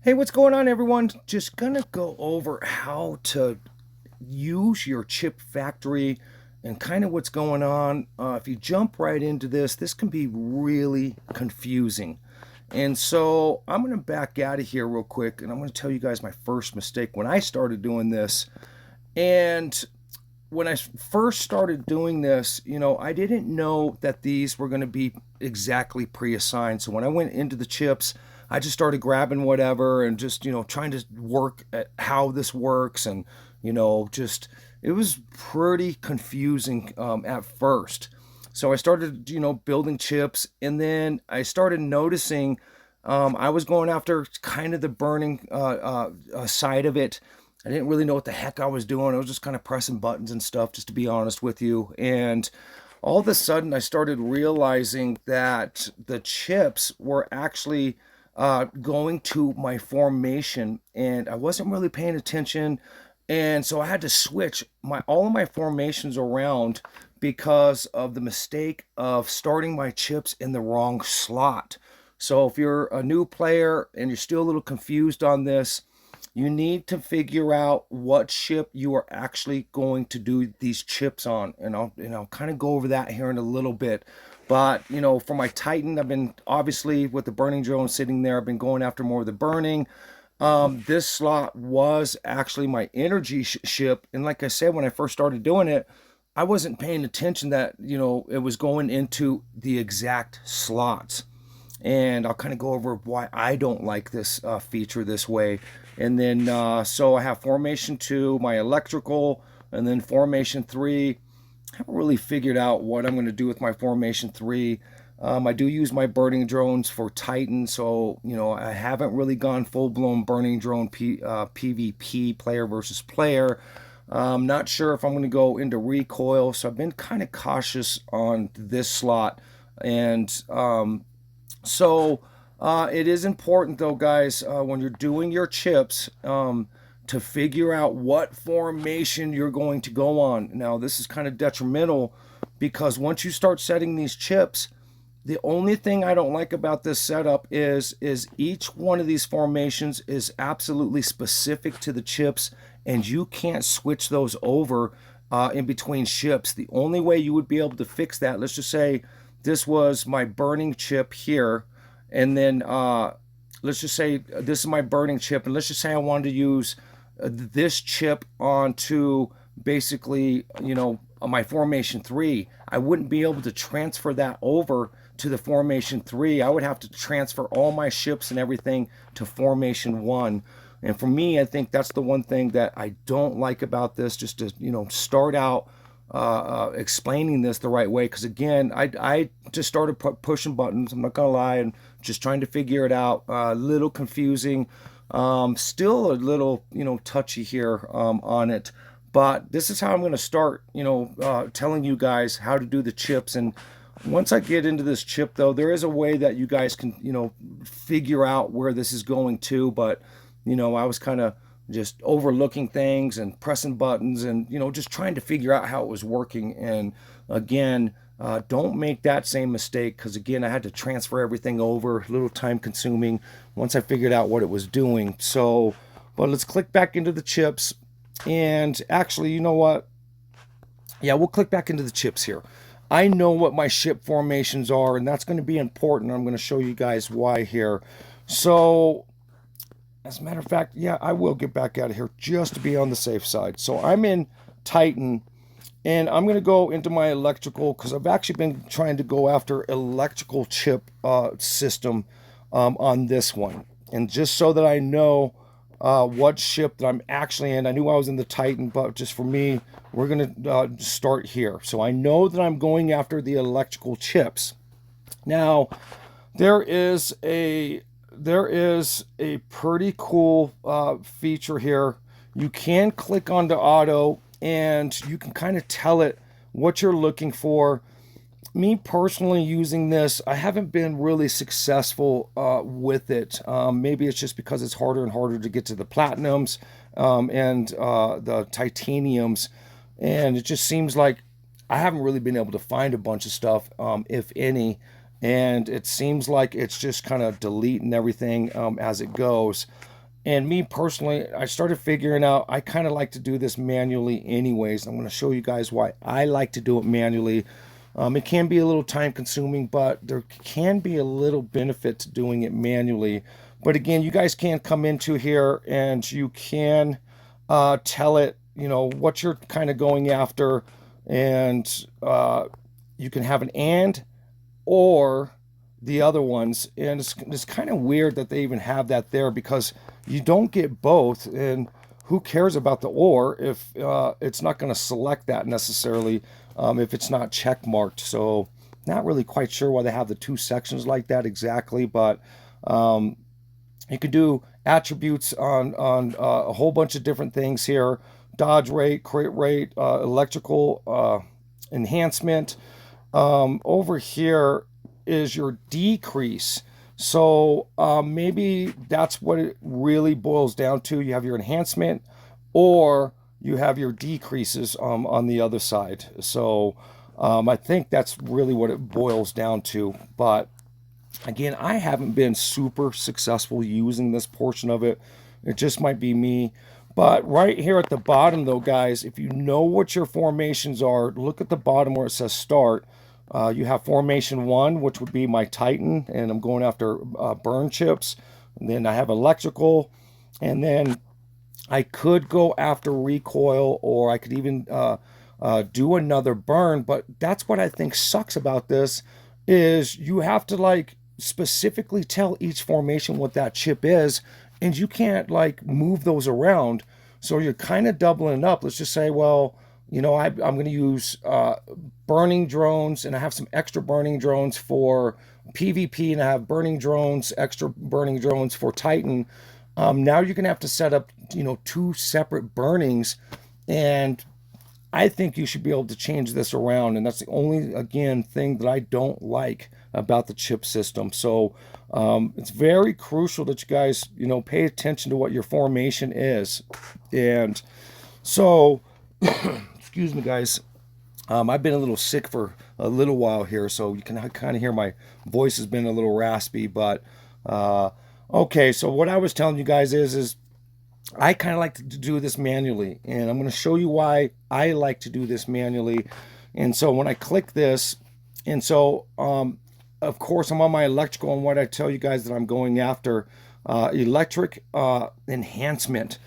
Hey, what's going on, everyone? Just gonna go over how to use your chip factory and kind of what's going on. If you jump right into this can be really confusing. And so I'm gonna back out of here real quick and I'm gonna tell you guys my first mistake when I started doing this. And when I first started doing this, I didn't know that these were going to be exactly pre-assigned. So when I went into the chips, I just started grabbing whatever and just, trying to work at how this works. And, just it was pretty confusing at first. So I started, building chips, and then I started noticing I was going after kind of the burning side of it. I didn't really know what the heck I was doing. I was just kind of pressing buttons and stuff, just to be honest with you. And all of a sudden, I started realizing that the chips were actually going to my formation, and I wasn't really paying attention. And so I had to switch all of my formations around because of the mistake of starting my chips in the wrong slot. So if you're a new player and you're still a little confused on this, you need to figure out what ship you are actually going to do these chips on, and I'll kind of go over that here in a little bit. But for my Titan, I've been obviously with the burning drone sitting there. I've been going after more of the burning. This slot was actually my energy ship, and like I said, when I first started doing it, I wasn't paying attention that it was going into the exact slots. And I'll kind of go over why I don't like this feature this way. And then, so I have Formation 2, my electrical, and then Formation 3. I haven't really figured out what I'm going to do with my Formation 3. I do use my burning drones for Titan, so, I haven't really gone full-blown burning drone PvP, player versus player. I'm not sure if I'm going to go into recoil, so I've been kind of cautious on this slot. And, so it is important, though, guys, when you're doing your chips, to figure out what formation you're going to go on. Now, this is kind of detrimental because once you start setting these chips, the only thing I don't like about this setup is each one of these formations is absolutely specific to the chips, and you can't switch those over in between ships. The only way you would be able to fix that, let's just say this was my burning chip here, and then let's just say this is my burning chip, and let's just say I wanted to use this chip onto basically my formation 3. I wouldn't be able to transfer that over to the formation 3. I would have to transfer all my ships and everything to formation 1. And for me, I think that's the one thing that I don't like about this, just to start out explaining this the right way. Because again, I just started pushing buttons, I'm not gonna lie, and just trying to figure it out. A little confusing, still a little touchy here on it. But this is how I'm going to start, telling you guys how to do the chips. And once I get into this chip, though, there is a way that you guys can, figure out where this is going to. But, I was kind of just overlooking things and pressing buttons and, just trying to figure out how it was working. And again, don't make that same mistake, because again, I had to transfer everything over, a little time consuming once I figured out what it was doing. So, but let's click back into the chips. And actually, you know what? Yeah, we'll click back into the chips here. I know what my ship formations are, and that's going to be important. I'm going to show you guys why here. So, as a matter of fact, yeah, I will get back out of here just to be on the safe side. So I'm in Titan, and I'm going to go into my electrical, because I've actually been trying to go after electrical chip system on this one. And just so that I know what ship that I'm actually in. I knew I was in the Titan, but just for me, we're going to start here. So I know that I'm going after the electrical chips. Now, there is a pretty cool feature here. You can click onto auto, and you can kind of tell it what you're looking for. Me personally, using this, I haven't been really successful with it. Maybe it's just because it's harder and harder to get to the platinums and the titaniums, and it just seems like I haven't really been able to find a bunch of stuff, if any, and it seems like it's just kind of deleting everything as it goes. And me personally, I started figuring out I kind of like to do this manually anyways. I'm going to show you guys why I like to do it manually. It can be a little time consuming, but there can be a little benefit to doing it manually. But again, you guys can come into here and you can tell it, what you're kind of going after. And you can have an and or the other ones. And it's kind of weird that they even have that there because you don't get both. And who cares about the or if it's not going to select that necessarily if it's not check marked. So not really quite sure why they have the two sections like that exactly, but you could do attributes on a whole bunch of different things here: dodge rate, crit rate, electrical enhancement. Over here is your decrease. So maybe that's what it really boils down to. You have your enhancement or you have your decreases on the other side. So I think that's really what it boils down to. But again, I haven't been super successful using this portion of it. It just might be me. But right here at the bottom, though, guys, if you know what your formations are, look at the bottom where it says start. You have formation 1, which would be my Titan, and I'm going after burn chips. And then I have electrical, and then I could go after recoil, or I could even do another burn. But that's what I think sucks about this is you have to like specifically tell each formation what that chip is, and you can't like move those around. So you're kind of doubling up. Let's just say, well, I'm going to use burning drones, and I have some extra burning drones for PvP, and I have burning drones, extra burning drones for Titan. Now you're going to have to set up, two separate burnings, and I think you should be able to change this around. And that's the only, again, thing that I don't like about the chip system. So it's very crucial that you guys, pay attention to what your formation is. And so, excuse me, guys. I've been a little sick for a little while here, so you can kind of hear my voice has been a little raspy. But okay, so what I was telling you guys is I kind of like to do this manually, and I'm going to show you why I like to do this manually. And so when I click this, and so of course I'm on my electrical, and what I tell you guys that I'm going after electric enhancement,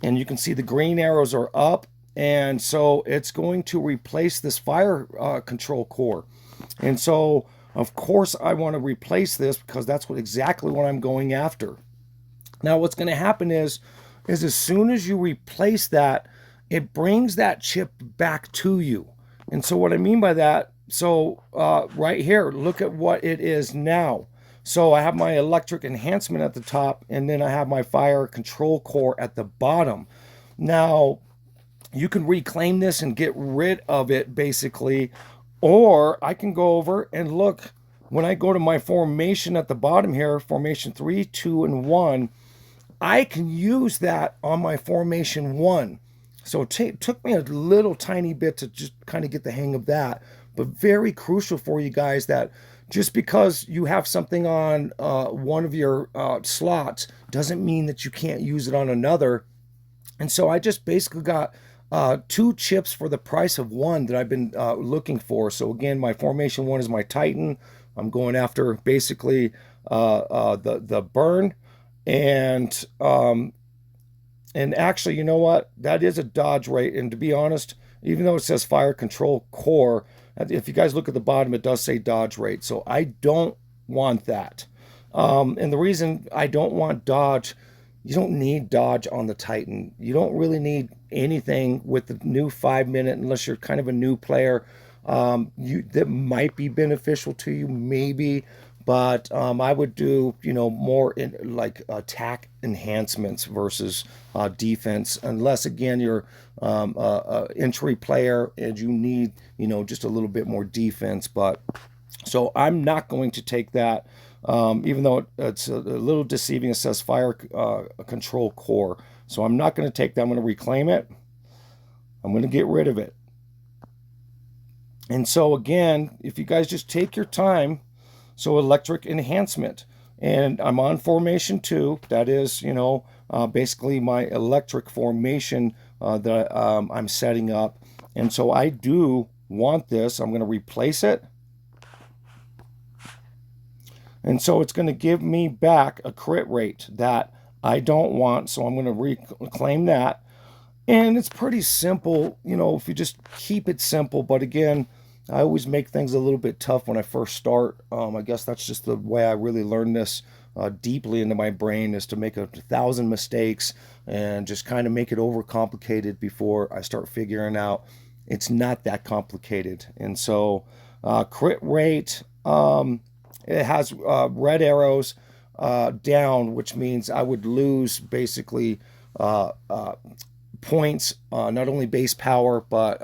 and you can see the green arrows are up, and so it's going to replace this fire control core. And so of course I want to replace this because that's exactly what I'm going after. Now what's going to happen is as soon as you replace that, it brings that chip back to you. And so what I mean by that, so right here, look at what it is now. So I have my electric enhancement at the top, and then I have my fire control core at the bottom. Now, you can reclaim this and get rid of it, basically, or I can go over and look. When I go to my formation at the bottom here, formation 3, 2, and 1, I can use that on my formation 1. So it took me a little tiny bit to just kind of get the hang of that, but very crucial for you guys that just because you have something on one of your slots doesn't mean that you can't use it on another. And so I just basically got 2 chips for the price of 1 that I've been looking for. So again, my formation 1 is my Titan. I'm going after basically the burn. And actually, you know what? That is a dodge rate. And to be honest, even though it says fire control core, if you guys look at the bottom, it does say dodge rate. So I don't want that. And the reason I don't want dodge, you don't need dodge on the Titan. You don't really need anything with the new 5-minute unless you're kind of a new player. That might be beneficial to you, maybe. But I would do, more in like attack enhancements versus defense, unless again you're a entry player and you need, just a little bit more defense. But so I'm not going to take that, even though it's a little deceiving. It says fire control core, so I'm not going to take that. I'm going to reclaim it. I'm going to get rid of it. And so again, if you guys just take your time. So electric enhancement. and I'm on formation 2. That is, basically my electric formation that I'm setting up. And so I do want this. I'm going to replace it. And so it's going to give me back a crit rate that I don't want. So I'm going to reclaim that. And it's pretty simple, if you just keep it simple. But again, I always make things a little bit tough when I first start. I guess that's just the way I really learned this deeply into my brain, is to make 1,000 mistakes and just kind of make it overcomplicated before I start figuring out it's not that complicated. And so crit rate, it has red arrows down, which means I would lose basically points, not only base power, but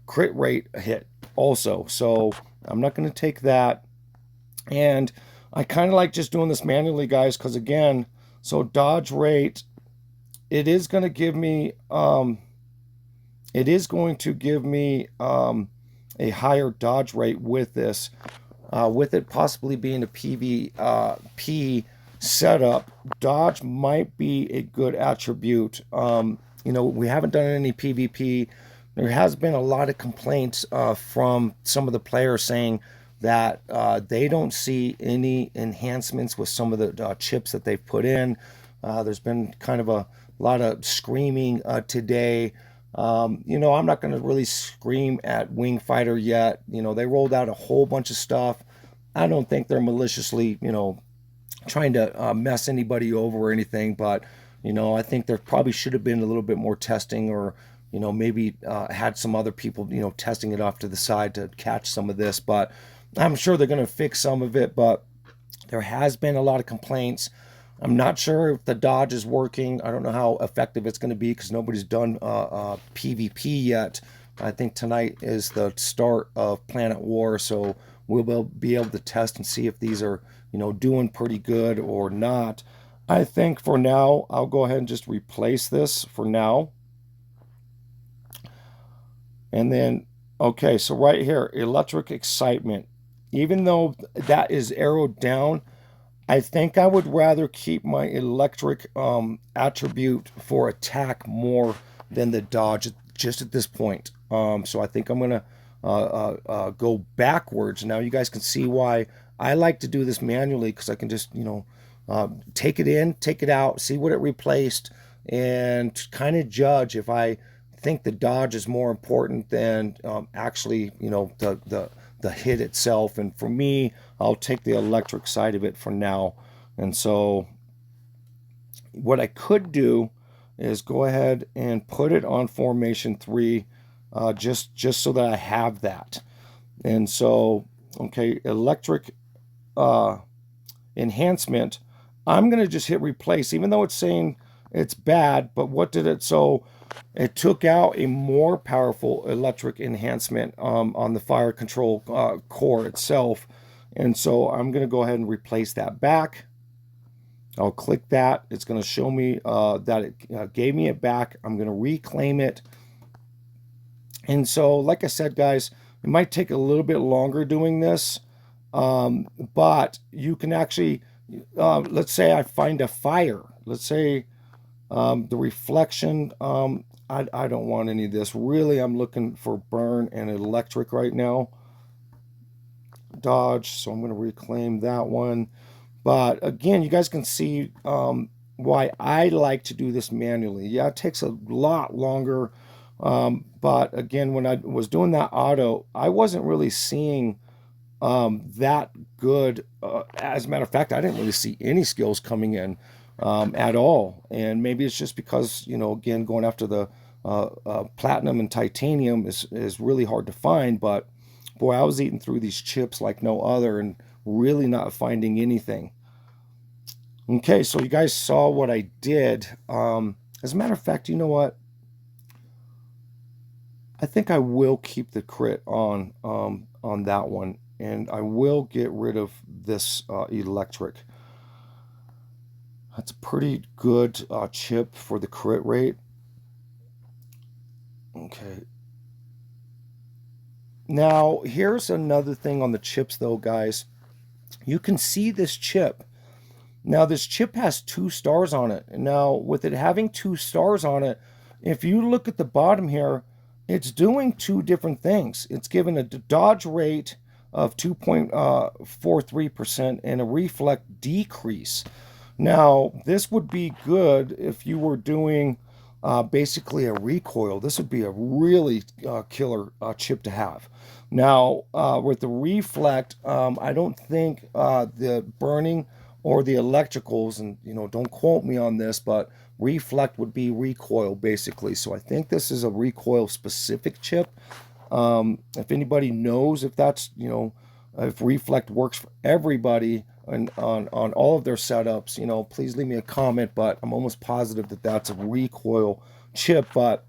crit rate hit also. So I'm not going to take that. And I kind of like just doing this manually, guys, because again, so dodge rate, it is going to give me, a higher dodge rate with this. With it possibly being a PvP setup, dodge might be a good attribute. We haven't done any PvP. There has been a lot of complaints from some of the players saying that they don't see any enhancements with some of the chips that they've put in. There's been kind of a lot of screaming today. I'm not going to really scream at Wing Fighter yet. They rolled out a whole bunch of stuff. I don't think they're maliciously, trying to mess anybody over or anything, but, I think there probably should have been a little bit more testing, or, maybe had some other people, testing it off to the side to catch some of this. But I'm sure they're going to fix some of it, but there has been a lot of complaints. I'm not sure if the dodge is working. I don't know how effective it's going to be because nobody's done PvP yet. I think tonight is the start of Planet War, so we'll be able to test and see if these are, doing pretty good or not. I think for now, I'll go ahead and just replace this for now. And then, okay, so right here, electric excitement. Even though that is arrowed down, I think I would rather keep my electric attribute for attack more than the dodge just at this point. So I think I'm going to go backwards. Now you guys can see why I like to do this manually, because I can just, take it in, take it out, see what it replaced, and kind of judge if I think the dodge is more important than actually, the hit itself. And for me, I'll take the electric side of it for now. And so what I could do is go ahead and put it on formation 3, just so that I have that. And so, okay, electric enhancement, I'm going to just hit replace, even though it's saying it's bad. But what did it? So it took out a more powerful electric enhancement on the fire control core itself. And so I'm going to go ahead and replace that back. I'll click that. It's going to show me that it gave me it back. I'm going to reclaim it. And so, like I said, guys, it might take a little bit longer doing this. But you can actually, let's say I find a fire. Let's say the reflection, I don't want any of this. Really, I'm looking for burn and electric right now. Dodge, so I'm going to reclaim that one. But again, you guys can see why I like to do this manually. Yeah, it takes a lot longer. But again, when I was doing that auto, I wasn't really seeing that good. As a matter of fact, I didn't really see any skills coming in at all. And maybe it's just because, again, going after the platinum and titanium is really hard to find. But boy, I was eating through these chips like no other and really not finding anything. Okay, so you guys saw what I did. As a matter of fact, you know what? I think I will keep the crit on that one, and I will get rid of this electric. That's a pretty good chip for the crit rate. Okay. Now, here's another thing on the chips, though, guys. you can see this chip. Now, this chip has 2 stars on it. Now, with it having 2 stars on it, if you look at the bottom here, it's doing 2 different things. It's given a dodge rate of 2.43% and a reflect decrease. Now, this would be good if you were doing basically a recoil. This would be a really killer chip to have. Now, with the reflect, I don't think the burning or the electricals, and don't quote me on this, but reflect would be recoil basically. So I think this is a recoil specific chip. If anybody knows if that's, if reflect works for everybody and on all of their setups, please leave me a comment. But I'm almost positive that that's a recoil chip. But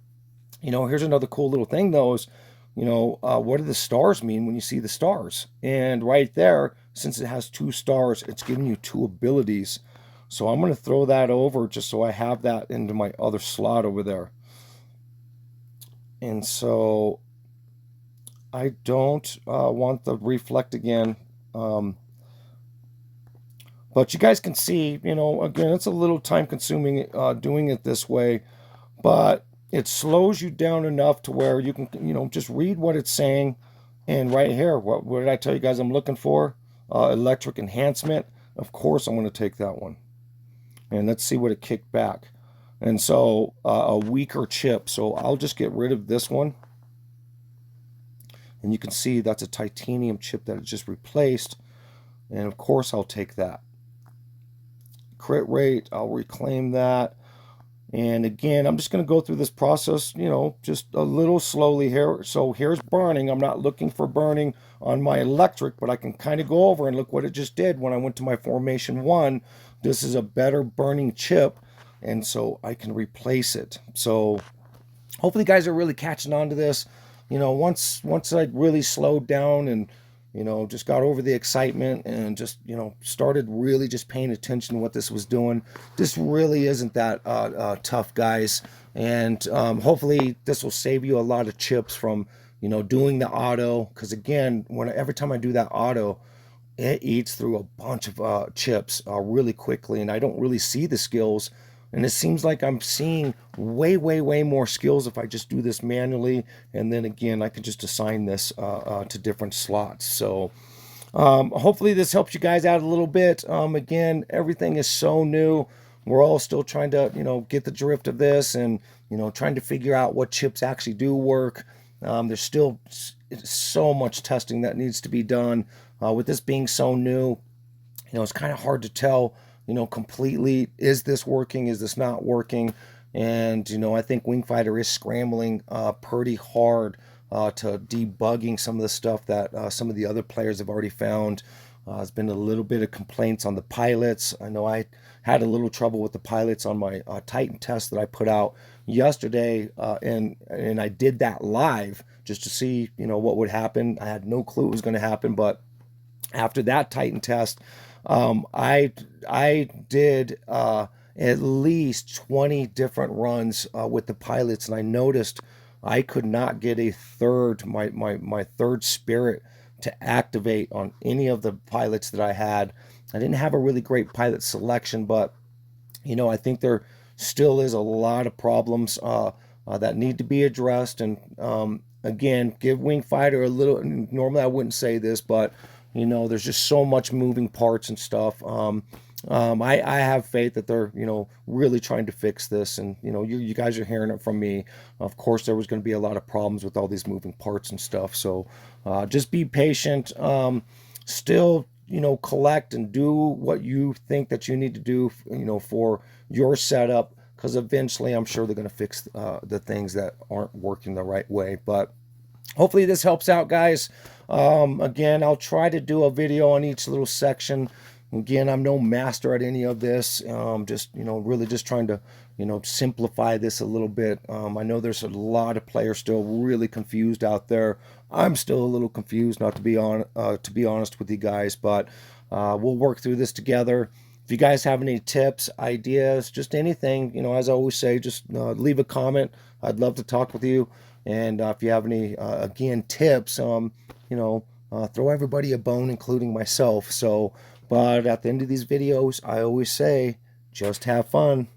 here's another cool little thing though is, what do the stars mean when you see the stars? And right there, since it has 2 stars, it's giving you 2 abilities. So I'm going to throw that over just so I have that into my other slot over there. And so I don't want the reflect again. But you guys can see, again, it's a little time consuming doing it this way, but it slows you down enough to where you can, just read what it's saying. And right here, what did I tell you guys I'm looking for? Electric enhancement. Of course, I'm going to take that one. And let's see what it kicked back. And so a weaker chip. So I'll just get rid of this one. And you can see that's a titanium chip that it just replaced. And of course, I'll take that. Crit rate, I'll reclaim that. And again, I'm just going to go through this process, just a little slowly here. So here's burning. I'm not looking for burning on my electric, but I can kind of go over and look what it just did when I went to my formation 1. This is a better burning chip, and so I can replace it. So hopefully you guys are really catching on to this. Once I really slowed down and just got over the excitement and just, started really just paying attention to what this was doing. This really isn't that tough, guys. And hopefully this will save you a lot of chips from, doing the auto. Because again, every time I do that auto, it eats through a bunch of chips really quickly. And I don't really see the skills. And it seems like I'm seeing way, way, way more skills if I just do this manually. And then again, I can just assign this to different slots. So hopefully this helps you guys out a little bit. Again, everything is so new. We're all still trying to, get the drift of this and, trying to figure out what chips actually do work. There's still so much testing that needs to be done. With this being so new, it's kind of hard to tell completely, is this working? Is this not working? And, I think Wingfighter is scrambling pretty hard to debugging some of the stuff that some of the other players have already found. There's been a little bit of complaints on the pilots. I know I had a little trouble with the pilots on my Titan test that I put out yesterday, and I did that live just to see, what would happen. I had no clue it was going to happen, but after that Titan test, I did at least 20 different runs with the pilots, and I noticed I could not get my third spirit to activate on any of the pilots that I had. I didn't have a really great pilot selection, but I think there still is a lot of problems that need to be addressed. And again, give Wingfighter a little. Normally, I wouldn't say this, but there's just so much moving parts and stuff. I have faith that they're, really trying to fix this. And, you guys are hearing it from me. Of course, there was going to be a lot of problems with all these moving parts and stuff. So just be patient. Still, collect and do what you think that you need to do, for your setup. Because eventually, I'm sure they're going to fix the things that aren't working the right way. But hopefully this helps out, guys. Again, I'll try to do a video on each little section. Again, I'm no master at any of this. Just, really just trying to, simplify this a little bit. I know there's a lot of players still really confused out there. I'm still a little confused, not to be honest with you guys, but we'll work through this together. If you guys have any tips, ideas, just anything, as I always say, just leave a comment. I'd love to talk with you. And if you have any, again, tips, throw everybody a bone, including myself. So, but at the end of these videos, I always say, just have fun.